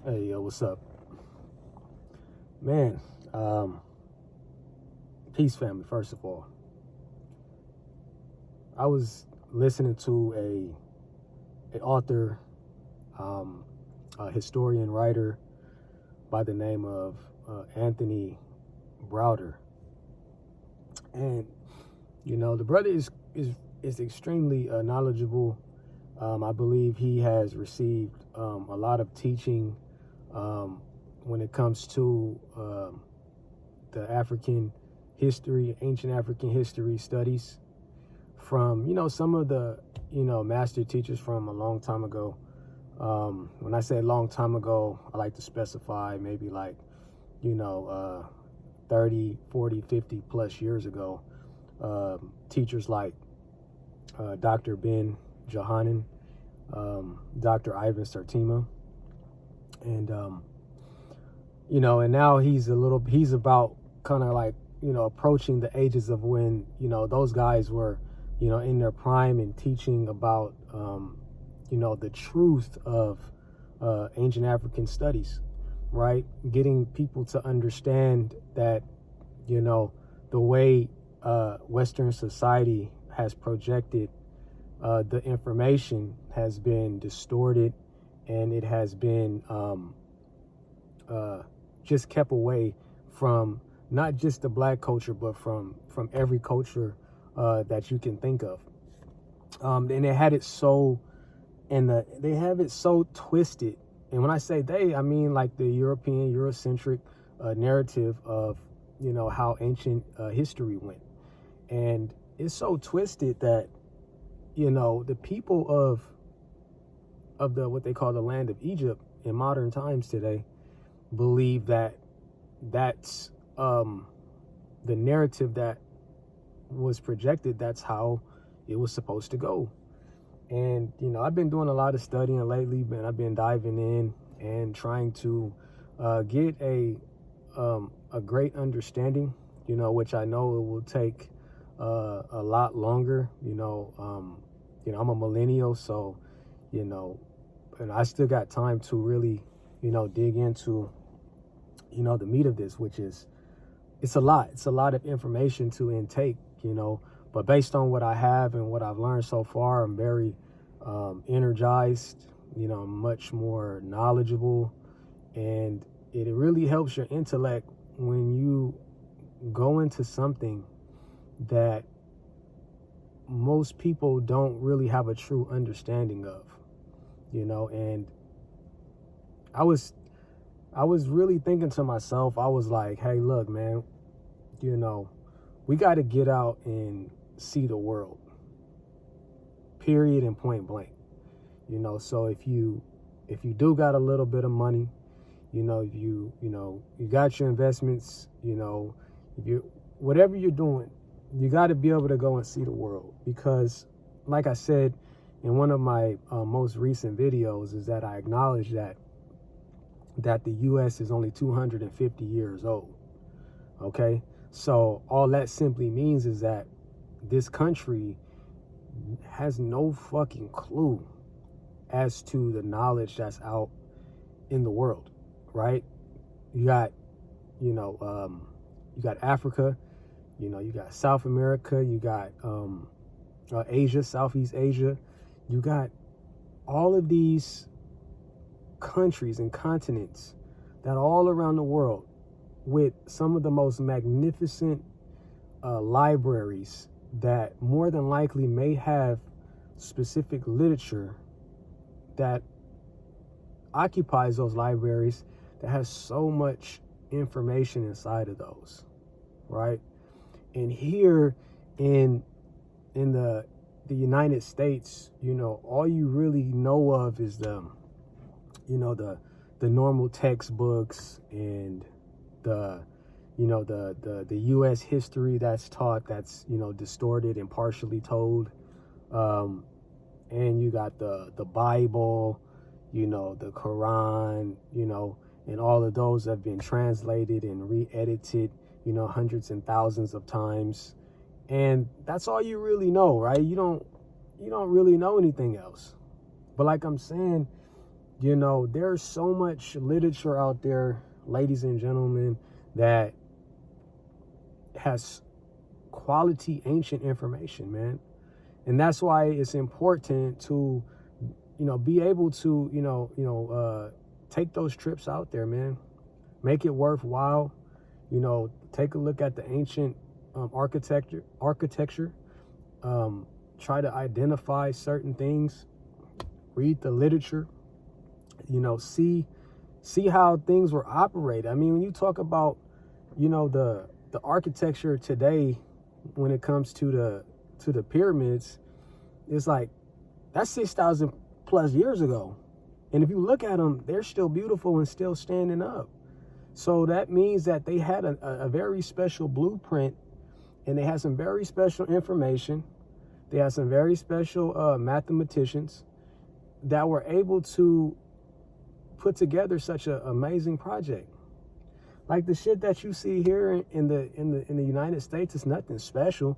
Hey, yo, what's up? Man, peace family, first of all. I was listening to a author, a historian writer by the name of Anthony Browder. And, the brother is extremely knowledgeable. I believe he has received a lot of teaching when it comes to the African history, ancient African history studies from, some of the, master teachers from a long time ago. When I say a long time ago, I like to specify maybe like, you know, uh, 30, 40, 50 plus years ago. Teachers like Dr. Ben Johanan, Dr. Ivan Sartima, and and now he's about kind of like, approaching the ages of when, those guys were, in their prime and teaching about, the truth of ancient African studies, right? Getting people to understand that, the way Western society has projected the information has been distorted, and it has been just kept away from not just the black culture, but from every culture that you can think of. And they had it so, they have it so twisted. And when I say they, I mean like the European, Eurocentric narrative of, how ancient history went. And it's so twisted that, the people of the what they call the land of Egypt in modern times today believe that that's the narrative that was projected. That's how it was supposed to go. And I've been doing a lot of studying lately, man. I've been diving in and trying to get a great understanding, which I know it will take a lot longer. I'm a millennial, so and I still got time to really, dig into, the meat of this, which is, it's a lot. It's a lot of information to intake, but based on what I have and what I've learned so far, I'm very energized, much more knowledgeable, and it really helps your intellect when you go into something that most people don't really have a true understanding of, and I was really thinking to myself, I was like, hey, look, man, we got to get out and see the world, period, and point blank. So if you do got a little bit of money, you got your investments, if you whatever you're doing, you got to be able to go and see the world. Because like I said in one of my most recent videos, is that I acknowledge that the US is only 250 years old. Okay, so all that simply means is that this country has no fucking clue as to the knowledge that's out in the world, right? You got, you got Africa, you got South America, you got Asia, Southeast Asia. You got all of these countries and continents that are all around the world with some of the most magnificent libraries that more than likely may have specific literature that occupies those libraries, that has so much information inside of those, right? And here in the United States, all you really know of is the normal textbooks and the the U.S. history that's taught, that's distorted and partially told, and you got the Bible, the Quran, and all of those have been translated and re-edited, hundreds and thousands of times, and that's all you really know, right? You don't really know anything else. But like I'm saying, You know, there's so much literature out there, ladies and gentlemen, that has quality ancient information, man. And that's why it's important to, be able to, take those trips out there, man. Make it worthwhile. Take a look at the ancient architecture. Try to identify certain things. Read the literature. See how things were operated. I mean, when you talk about, the architecture today, when it comes to the pyramids, it's like that's 6,000 plus years ago. And if you look at them, they're still beautiful and still standing up. So that means that they had a very special blueprint, and they had some very special information. They had some very special mathematicians that were able to put together such an amazing project. Like the shit that you see here in the United States is nothing special,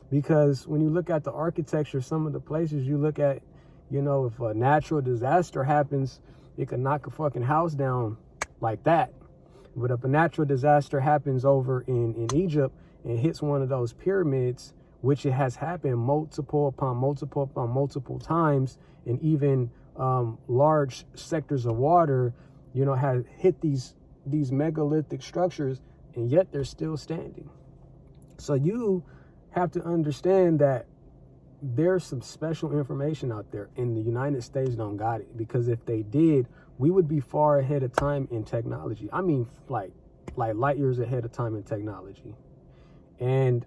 because when you look at the architecture, some of the places you look at, if a natural disaster happens, it can knock a fucking house down like that. But if a natural disaster happens over in Egypt and hits one of those pyramids, which it has happened multiple upon multiple times, and even large sectors of water, have hit these megalithic structures, and yet they're still standing. So you have to understand that there's some special information out there, and the United States don't got it, because if they did, we would be far ahead of time in technology. I mean, like light years ahead of time in technology. And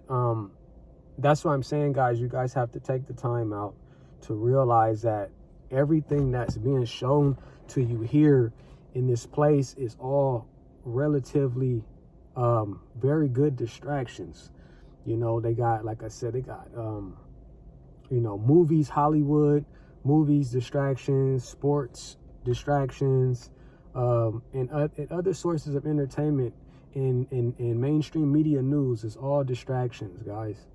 that's what I'm saying, guys. You guys have to take the time out to realize that everything that's being shown to you here in this place is all relatively very good distractions. They got, like I said, they got movies, Hollywood movies, distractions, sports distractions, and other sources of entertainment in mainstream media news is all distractions, guys.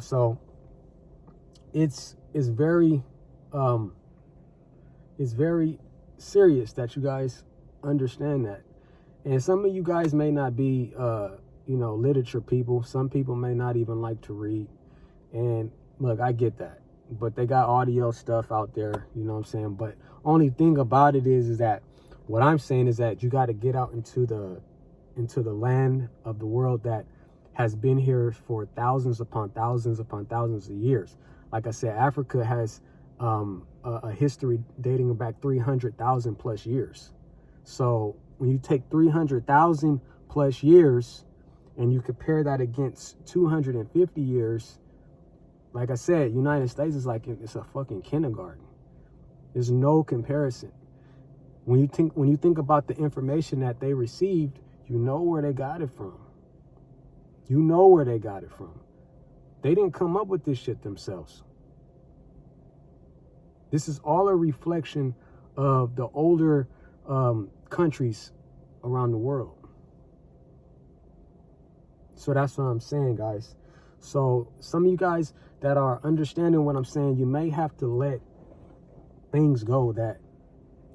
So it's very serious that you guys understand that. And some of you guys may not be literature people. Some people may not even like to read. And look, I get that. But they got audio stuff out there, you know what I'm saying? But only thing about it is that what I'm saying is that you got to get out into the land of the world that has been here for thousands upon thousands of years. Like I said, Africa has a history dating back 300,000 plus years. So when you take 300,000 plus years and you compare that against 250 years, like I said, United States is like, it's a fucking kindergarten. There's no comparison. When you think about the information that they received, you know where they got it from. You know where they got it from. They didn't come up with this shit themselves. This is all a reflection of the older countries around the world. So that's what I'm saying, guys. So some of you guys that are understanding what I'm saying, you may have to let things go that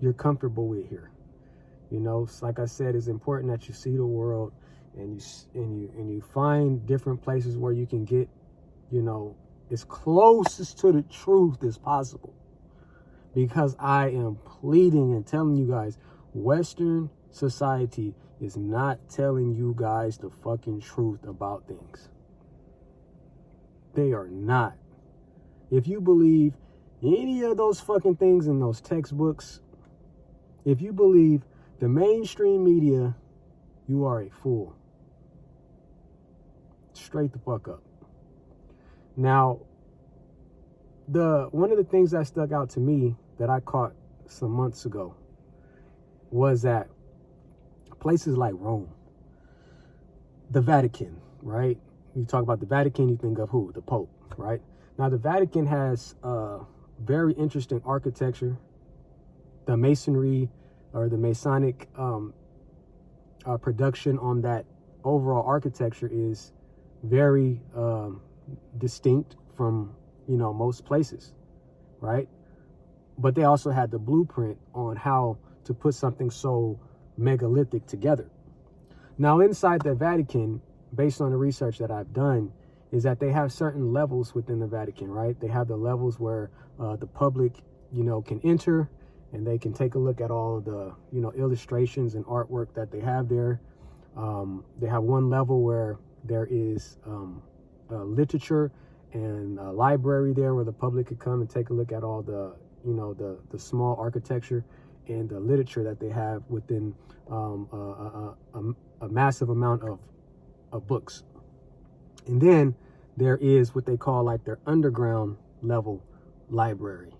you're comfortable with here. Like I said, it's important that you see the world and you find different places where you can get, as closest to the truth as possible. Because I am pleading and telling you guys, Western society is not telling you guys the fucking truth about things. They are not. If you believe any of those fucking things in those textbooks, if you believe the mainstream media, you are a fool. Straight the fuck up. Now, one of the things that stuck out to me that I caught some months ago was that places like Rome, the Vatican, right? You talk about the Vatican, you think of who? The Pope, right? Now, the Vatican has very interesting architecture. The masonry or the Masonic production on that overall architecture is very distinct from, most places, right? but they also had the blueprint on how to put something so megalithic together. Now, inside the Vatican, based on the research that I've done, is that they have certain levels within the Vatican, right? They have the levels where the public, can enter and they can take a look at all of the, illustrations and artwork that they have there. They have one level where there is literature and a library there where the public could come and take a look at all the, the small architecture and the literature that they have within a massive amount of books. And then there is what they call like their underground level library.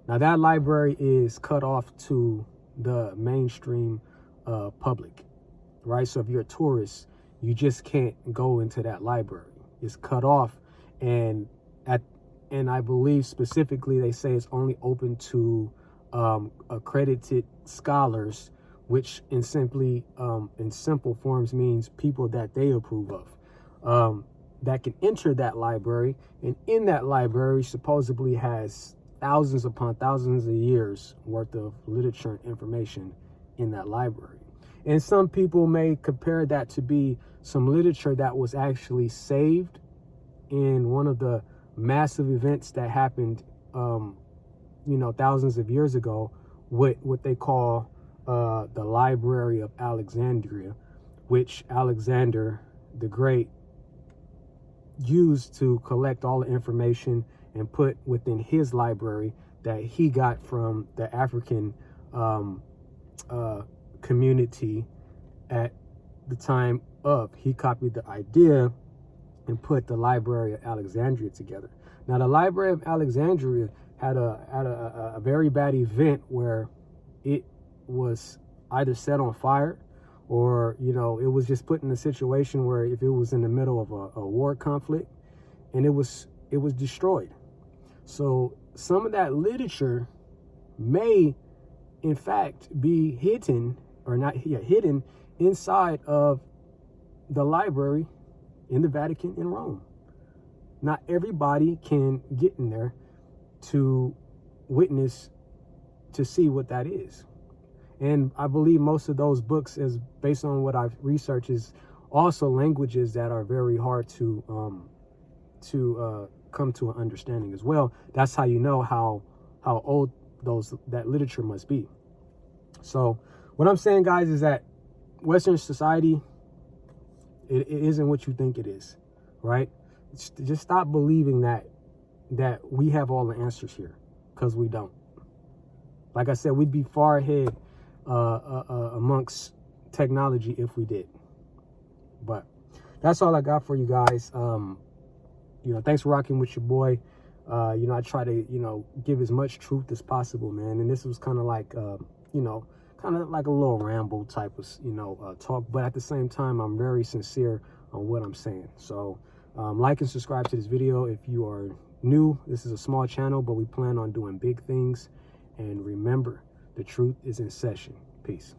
Now that library is cut off to the mainstream public, right? So if you're a tourist, you just can't go into that library. It's cut off, and I believe specifically they say it's only open to accredited scholars, which in simple forms means people that they approve of, that can enter that library. And in that library supposedly has thousands upon thousands of years worth of literature and information in that library. And some people may compare that to be some literature that was actually saved in one of the massive events that happened, thousands of years ago, with what they call the Library of Alexandria, which Alexander the Great used to collect all the information and put within his library that he got from the African community at the time of. He copied the idea and put the Library of Alexandria together. Now, the Library of Alexandria had a very bad event where it was either set on fire or, it was just put in a situation where if it was in the middle of a war conflict, and it was destroyed. So some of that literature may, in fact, be hidden inside of the library in the Vatican in Rome. Not everybody can get in there to witness, to see what that is. And I believe most of those books, is based on what I've researched, is also languages that are very hard to come to an understanding as well. That's how you know how old that literature must be. So what I'm saying, guys, is that Western society, it isn't what you think it is, right? Just stop believing that we have all the answers here, because we don't. Like I said, we'd be far ahead amongst technology if we did. But that's all I got for you guys. Thanks for rocking with your boy. I try to, give as much truth as possible, man. And this was kind of like, kind of like a little ramble type of, talk. But at the same time, I'm very sincere on what I'm saying. So like and subscribe to this video if you are new. This is a small channel, but we plan on doing big things. And remember, the truth is in session. Peace.